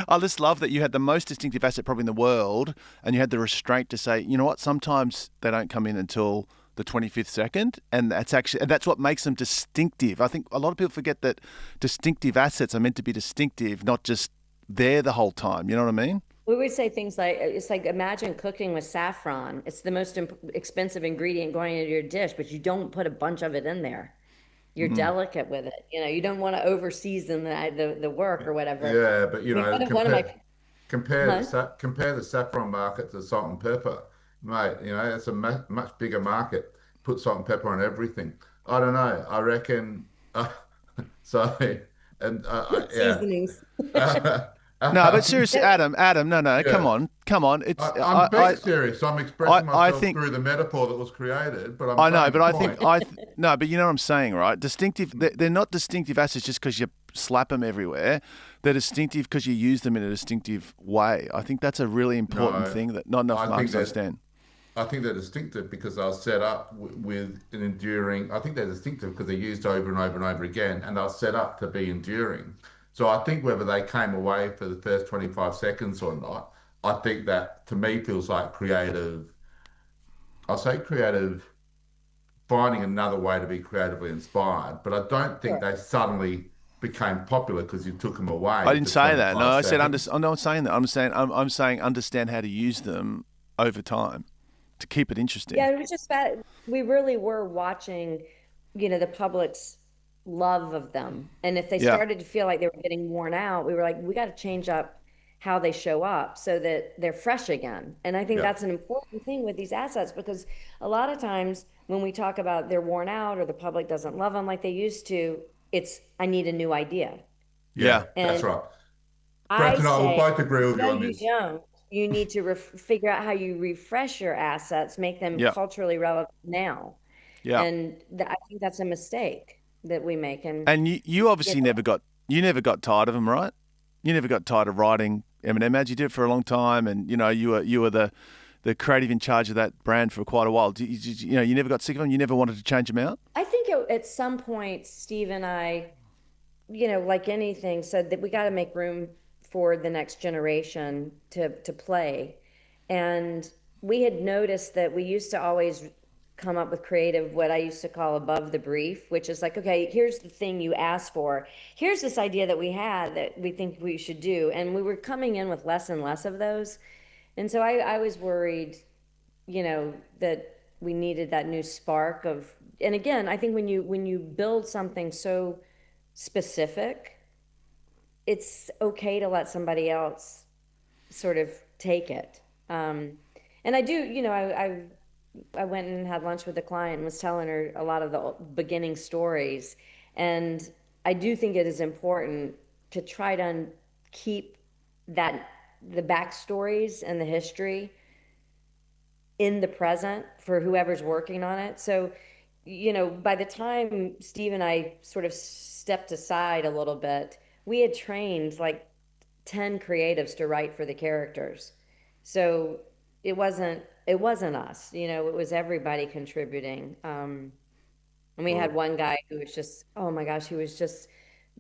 I just love that you had the most distinctive asset probably in the world, and you had the restraint to say, you know what, sometimes they don't come in until the 25th second, and that's what makes them distinctive. I think a lot of people forget that distinctive assets are meant to be distinctive, not just there the whole time. You know what I mean? We would say things like, it's like, imagine cooking with saffron. It's the most expensive ingredient going into your dish, but you don't put a bunch of it in there. You're delicate with it. You don't want to over season the work or whatever. Yeah, but compare Huh? compare the saffron market to salt and pepper, mate. It's a much bigger market. Put salt and pepper on everything. I don't know. I reckon. Sorry, and yeah. Seasonings. No, but seriously, Adam, no, come Yeah. on. It's I'm being serious. I'm expressing I myself think through the metaphor that was created, but I'm I know, saying but the I point. think no, but you know what I'm saying, right? Distinctive. They're not distinctive assets just because you slap them everywhere. They're distinctive because you use them in a distinctive way. I think that's a really important No, thing that not enough I think marketers that understand. I think they're distinctive because they're set up with an enduring. I think they're distinctive because they're used over and over and over again, and they're set up to be enduring. So I think whether they came away for the first 25 seconds or not, I think that to me feels like creative. I'll say creative, finding another way to be creatively inspired, but I don't think Sure. they suddenly became popular because you took them I away didn't for say that. No, 25 I said seconds. I'm not saying that. I'm saying understand how to use them over time to keep it interesting. Yeah, it was just that we really were watching, the public's love of them. And if they Yeah. started to feel like they were getting worn out, we were like, we got to change up how they show up so that they're fresh again. And I think Yeah, that's an important thing with these assets because a lot of times when we talk about they're worn out or the public doesn't love them like they used to, it's, I need a new idea. yeah, Yeah. that's And right. Brett I and I will say, both agree with you no, on you this. don't. You need to figure out how you refresh your assets, make them Yeah. culturally relevant now. Yeah. And I think that's a mistake that we make. And And you you obviously know, never got tired of them, right? You never got tired of writing M&M ads. You did it for a long time, and you were the creative in charge of that brand for quite a while. You never got sick of them. You never wanted to change them out. I think at some point, Steve and I, like anything, said that we got to make room for the next generation to play. And we had noticed that we used to always come up with creative, what I used to call above the brief, which is like, okay, here's the thing you asked for. Here's this idea that we had that we think we should do. And we were coming in with less and less of those. And so I was worried, that we needed that new spark of, and again, I think when you build something so specific, it's okay to let somebody else sort of take it. And I do, I went and had lunch with a client and was telling her a lot of the beginning stories. And I do think it is important to try to keep that, the backstories and the history in the present for whoever's working on it. So, by the time Steve and I sort of stepped aside a little bit, we had trained like 10 creatives to write for the characters. So it wasn't us, it was everybody contributing. And we had Well, one guy who was just, oh my gosh, he was just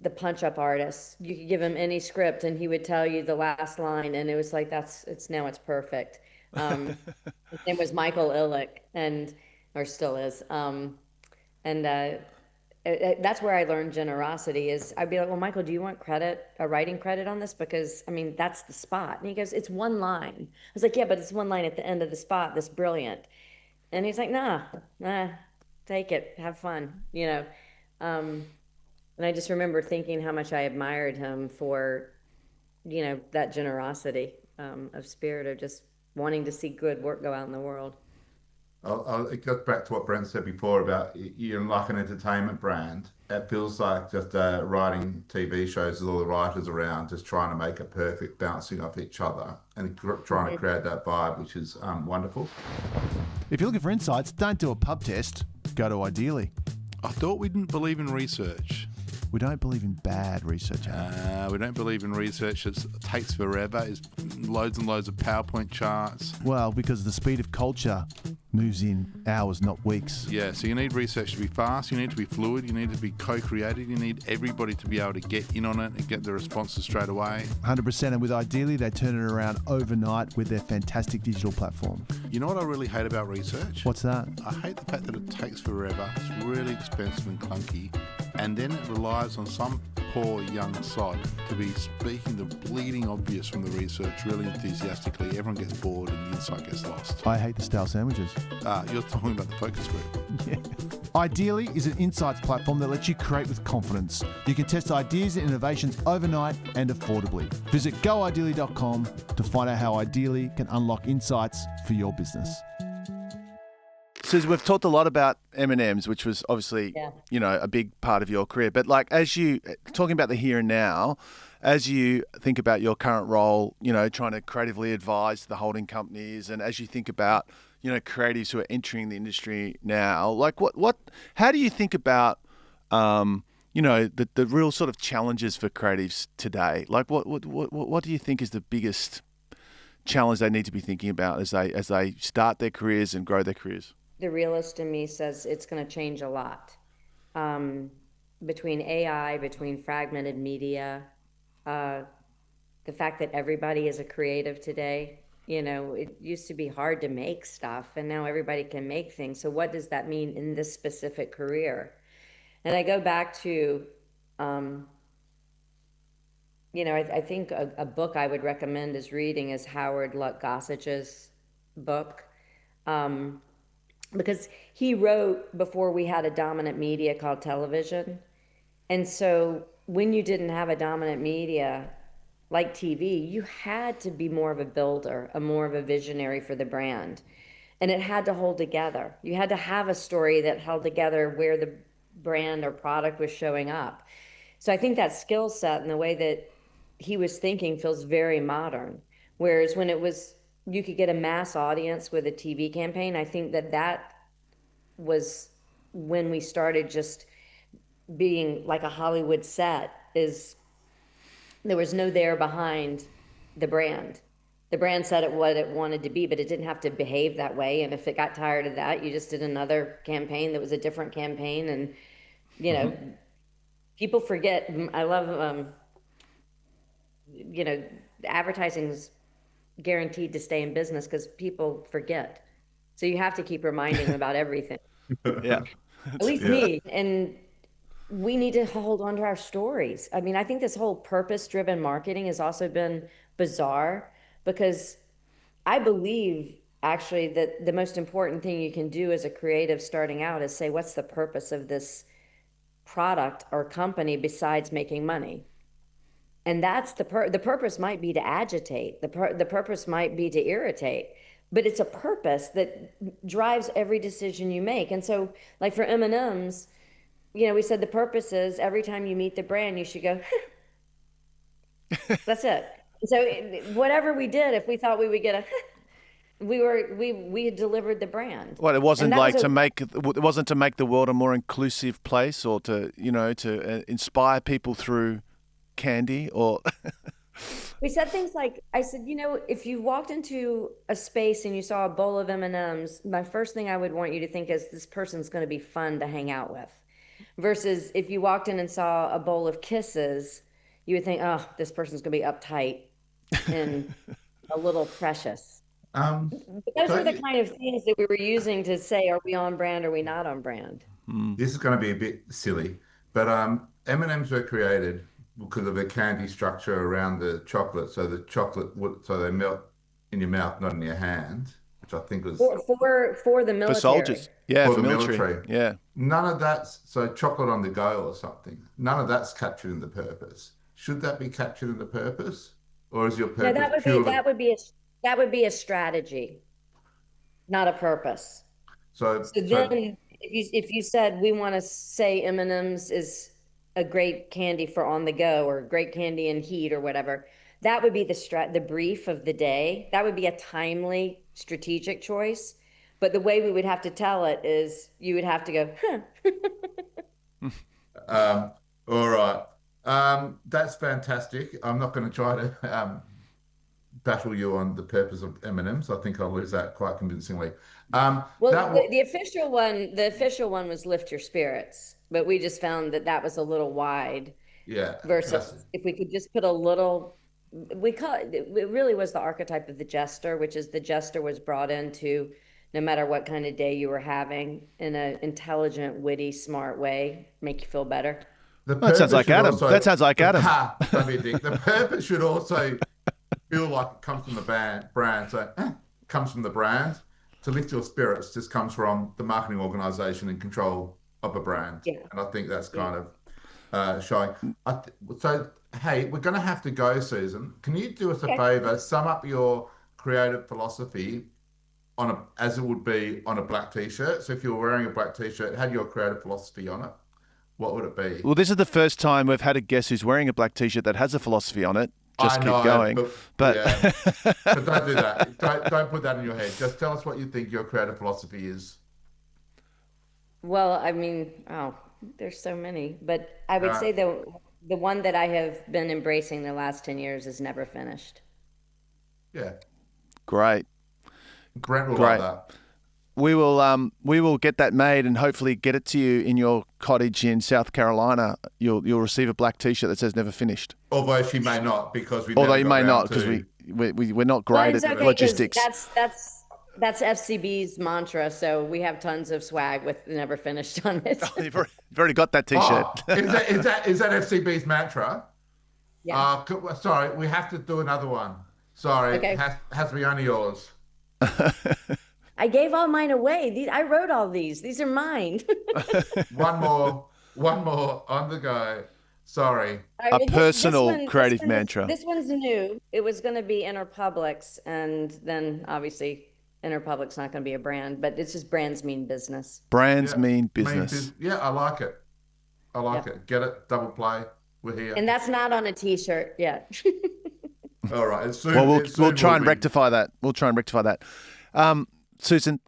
the punch up artist. You could give him any script and he would tell you the last line and it was like it's perfect. Um, his name was Michael Illick and or still is. And that's where I learned generosity is I'd be like, well, Michael, do you want a writing credit on this? Because I mean, that's the spot. And he goes, it's one line. I was like, yeah, but it's one line at the end of the spot. That's brilliant. And he's like, nah. take it, have fun, and I just remember thinking how much I admired him for, that generosity, of spirit of just wanting to see good work go out in the world. It goes back to what Brent said before about you're like an entertainment brand. It feels like just writing TV shows with all the writers around, just trying to make it perfect, bouncing off each other, and trying to create that vibe, which is wonderful. If you're looking for insights, don't do a pub test. Go to Ideally. I thought we didn't believe in research. We don't believe in bad research. We don't believe in research that takes forever. It's loads and loads of PowerPoint charts. Well, because the speed of culture moves in hours, not weeks. Yeah, so you need research to be fast, you need to be fluid, you need to be co-created, you need everybody to be able to get in on it and get the responses straight away. 100%, and with Ideally, they turn it around overnight with their fantastic digital platform. You know what I really hate about research? What's that? I hate the fact that it takes forever, it's really expensive and clunky, and then it relies on some poor young sod to be speaking the bleeding obvious from the research really enthusiastically. Everyone gets bored and the insight gets lost. I hate the stale sandwiches. You're talking about the focus group. Yeah. Ideally is an insights platform that lets you create with confidence. You can test ideas and innovations overnight and affordably. Visit goideally.com to find out how Ideally can unlock insights for your business. Susan, we've talked a lot about M&M'S, which was obviously, a big part of your career. But as you, talking about the here and now, as you think about your current role, trying to creatively advise the holding companies, and as you think about, creatives who are entering the industry now, how do you think about, the real sort of challenges for creatives today? What do you think is the biggest challenge they need to be thinking about as they start their careers and grow their careers? The realist in me says it's going to change a lot, between AI, between fragmented media, the fact that everybody is a creative today. It used to be hard to make stuff, and now everybody can make things. So what does that mean in this specific career? And I go back to, I think a book I would recommend is reading is Howard Luck Gossage's book. Because he wrote before we had a dominant media called television. And so when you didn't have a dominant media like TV, you had to be more of a builder, more of a visionary for the brand. And it had to hold together. You had to have a story that held together where the brand or product was showing up. So I think that skill set and the way that he was thinking feels very modern. Whereas when you could get a mass audience with a TV campaign, I think that was when we started just being like a Hollywood set. There was no there behind the brand. The brand said it what it wanted to be, but it didn't have to behave that way. And if it got tired of that, you just did another campaign that was a different campaign. And, people forget. I love, advertising's guaranteed to stay in business because people forget. So you have to keep reminding them about everything. Yeah. At least me. And we need to hold on to our stories. I mean, I think this whole purpose-driven marketing has also been bizarre because I believe actually that the most important thing you can do as a creative starting out is say, what's the purpose of this product or company besides making money? And that's the purpose might be to agitate. The purpose might be to irritate, but it's a purpose that drives every decision you make. And so like for M&M'S, we said the purpose is every time you meet the brand, you should go, that's it. So whatever we did, if we thought we would get we had delivered the brand. Well, it wasn't it wasn't to make the world a more inclusive place or to, to inspire people through candy or we said things like, I said, if you walked into a space and you saw a bowl of M&Ms, my first thing I would want you to think is this person's going to be fun to hang out with, versus if you walked in and saw a bowl of Kisses, you would think, oh, this person's going to be uptight and a little precious. Those are the kind of things that we were using to say, are we on brand, are we not on brand? This is going to be a bit silly, but M&Ms were created because of the candy structure around the chocolate, so they melt in your mouth, not in your hand. which I think was for the military. For soldiers. Yeah, for for the military. military. Yeah. None of that's so chocolate on the go or something. None of that's captured in the purpose. Should that be captured in the purpose, or is your No, purpose purely? that would be a strategy, not a purpose. So So then, if you said we want to say M&M's is a great candy for on the go or great candy in heat or whatever, that would be the brief of the day. That would be a timely, strategic choice. But the way we would have to tell it is you would have to go, huh. All right. That's fantastic. I'm not going to try to battle you on the purpose of M&M's. I think I'll lose that quite convincingly. Well, the official one was lift your spirits, but we just found that was a little wide. Yeah. Versus if we could just put a little, we call it really was the archetype of the jester, which is the jester was brought into no matter what kind of day you were having in an intelligent, witty, smart way, make you feel better. That sounds like Adam. That sounds like Adam. Don't be a dick. The purpose should also feel like it comes from the brand. So comes from the brand. To lift your spirits just comes from the marketing organization in control of a brand. Yeah. And I think that's kind of showing. So, hey, we're going to have to go, Susan. Can you do us a favor? Sum up your creative philosophy as it would be on a black t-shirt. So if you were wearing a black t-shirt, had your creative philosophy on it, what would it be? Well, this is the first time we've had a guest who's wearing a black t-shirt that has a philosophy on it. Just keep going. But yeah. But don't do that. Don't put that in your head. Just tell us what you think your creative philosophy is. Well, I mean, there's so many, but I would say the one that I have been embracing the last 10 years is never finished. Yeah. Great. Brent will like that. We will get that made and hopefully get it to you in your cottage in South Carolina. You'll receive a black t-shirt that says "Never finished." Although she may not, because you may not because we're not great at logistics. That's FCB's mantra. So we have tons of swag with "Never finished" on it. You've already got that t-shirt. Is that FCB's mantra? Yeah. Sorry, we have to do another one. Sorry, okay. Has to be only yours. I gave all mine away. I wrote all these. These are mine. One more on the go. Sorry. A personal creative mantra. This one's new. It was going to be Interpublic's, and then obviously Interpublic's not going to be a brand, but it's just brands mean business. Brands mean business. Yeah, I like it. I like it. Get it? Double play. We're here. And that's not on a t-shirt yet. All right. We'll try and rectify that. Susan,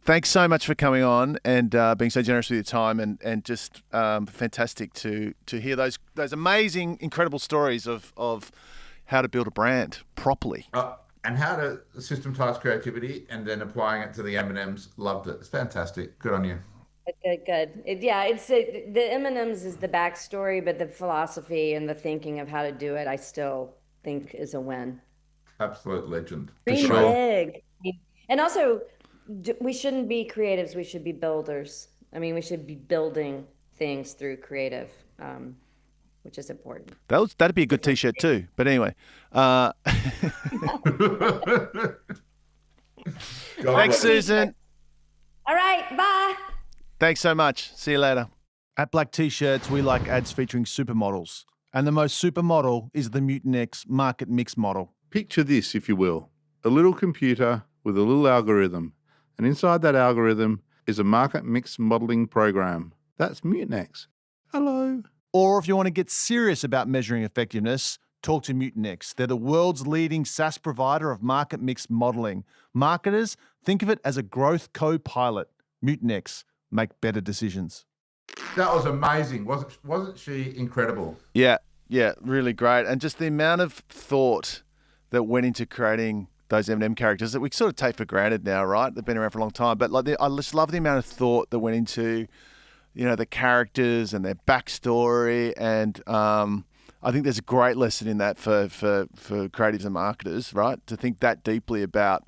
thanks so much for coming on and being so generous with your time and just fantastic to hear those amazing, incredible stories of how to build a brand properly. And how to systematize creativity and then applying it to the M&M'S. Loved it. It's fantastic. Good on you. Good. The M&M'S is the backstory, but the philosophy and the thinking of how to do it, I still think is a win. Absolute legend. Dream big. And also, we shouldn't be creatives. We should be builders. I mean, we should be building things through creative, which is important. That'd be a good t-shirt too. But anyway. Thanks, Susan. All right. Bye. Thanks so much. See you later. At Black T-Shirts, we like ads featuring supermodels. And the most supermodel is the Mutant X market mix model. Picture this, if you will. A little computer with a little algorithm. And inside that algorithm is a market mix modeling program. That's Mutant X. Hello. Or if you want to get serious about measuring effectiveness, talk to Mutant X. They're the world's leading SaaS provider of market mix modeling. Marketers, think of it as a growth co-pilot. Mutant X, make better decisions. That was amazing. Wasn't she incredible? Yeah, really great. And just the amount of thought that went into creating those M&M characters that we sort of take for granted now, right? They've been around for a long time. But I just love the amount of thought that went into, the characters and their backstory. And I think there's a great lesson in that for creatives and marketers, right? To think that deeply about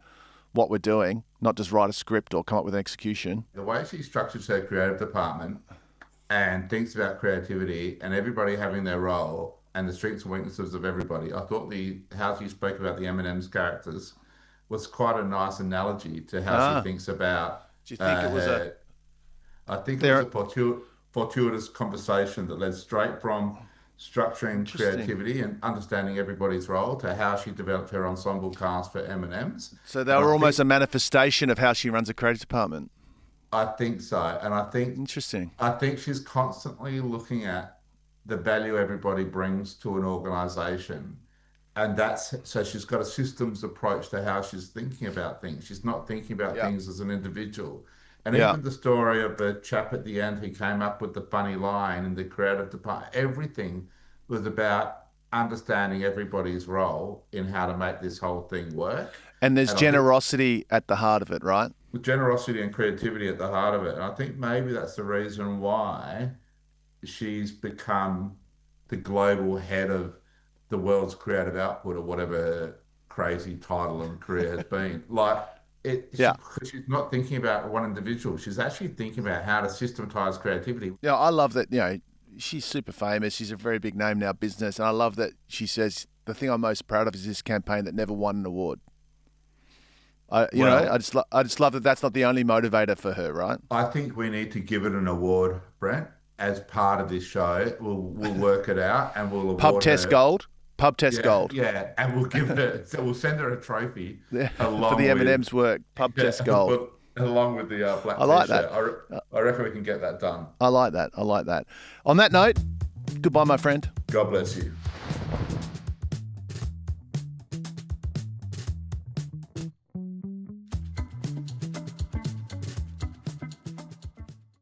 what we're doing, not just write a script or come up with an execution. The way she structures her creative department and thinks about creativity and everybody having their role and the strengths and weaknesses of everybody. I thought how she spoke about the M&M'S characters was quite a nice analogy to how she thinks about. Do you think it was her, I think it was a fortuitous conversation that led straight from structuring creativity and understanding everybody's role to how she developed her ensemble cast for M&M'S. So they were almost a manifestation of how she runs a creative department. I think so. And I think Interesting. I think she's constantly looking at the value everybody brings to an organization. And so she's got a systems approach to how she's thinking about things. She's not thinking about things as an individual. And even the story of the chap at the end who came up with the funny line in the creative department, everything was about understanding everybody's role in how to make this whole thing work. And there's generosity at the heart of it, right? With generosity and creativity at the heart of it. And I think maybe that's the reason why she's become the global head of the world's creative output, or whatever crazy title and career has been. She's not thinking about one individual. She's actually thinking about how to systematize creativity. Yeah, I love that, she's super famous. She's a very big name in our business. And I love that she says, the thing I'm most proud of is this campaign that never won an award. I just love that that's not the only motivator for her, right? I think we need to give it an award, Brent, as part of this show. We'll work it out and we'll award Pub Test her. Gold. Pub Test Gold. Yeah, and we'll give her. So we'll send her a trophy for the M&M's work. Pub Test Gold. Along with the black I like t-shirt. that. I reckon we can get that done. I like that. On that note, goodbye, my friend. God bless you.